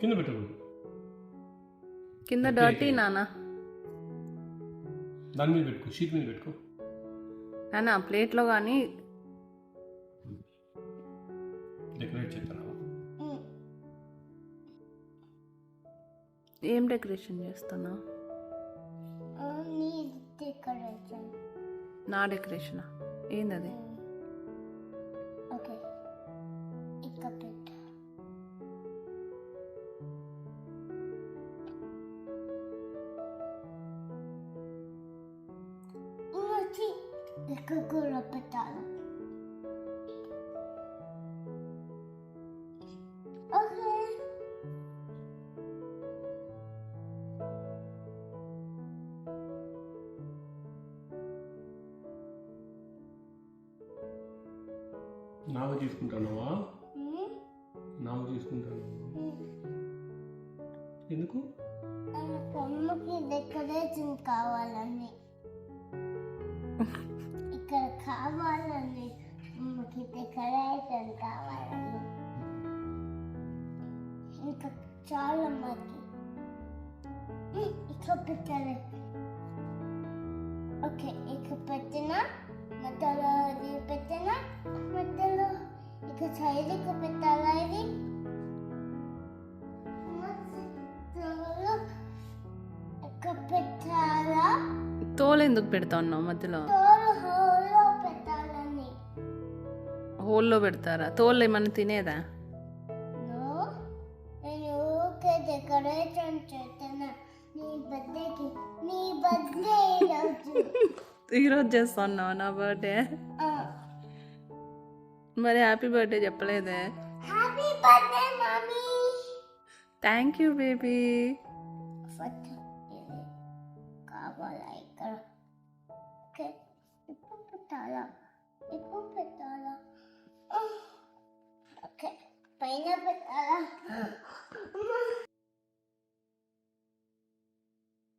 కింద పెట్టకూడదు. కింద డర్టీ నాన్న. దాని మీద పెట్టుకో, షీట్ మీద పెట్టుకో నాన్న. ప్లేట్లో కానీ డెకరేట్ చేస్తాను. ఏం డెకరేషన్ చేస్తున్నావు? నా డెకరేషనా? ఏందది? ఓకే, ఇక్కడ పెట్టు. ఇక్కడ కూడా పెట్టాలి. ఓకే, నావ తీసుకుంటానవా? నావ తీసుకుంటాను. ఎందుకు? బొమ్మకి డెకరేషన్ కావాలని, ఇక్కడ కావాలని, బొమ్మకి డెకరేషన్ కావాలని. ఇంకా చాలా మంది ఇక్కడ పెట్టాలి. ఓకే, ఇక్కడ పెట్టిన మధ్యలో ఇది పెట్టిన మధ్యలో ఇక సైడ్కి పెట్టాలా? ఇది ఇక్కడ పెట్టాలా? తోలు ఎందుకు పెడతా ఉన్నావు మధ్యలో? తోలు హోల్లో పెట్టాలని. హోల్లో పెడతారా? తోలు ఏమన్నా తినేదా? నేను ఊరికే డెకరేషన్ చేస్తున్నా. నీ బర్త్డేకి, నీ బర్త్డే ఈరోజు. ఈరోజు చేస్తున్నావు నా బర్త్డే? మరి హ్యాపీ బర్త్డే చెప్పలేదే? Happy birthday mummy. Thank you baby. కావాలా ఇక్కడ? ఓకే, ఇప్పుడు పెట్టాలా? ఇప్పుడు పెట్టాలా? ఓకే, పైన పెట్టాలా?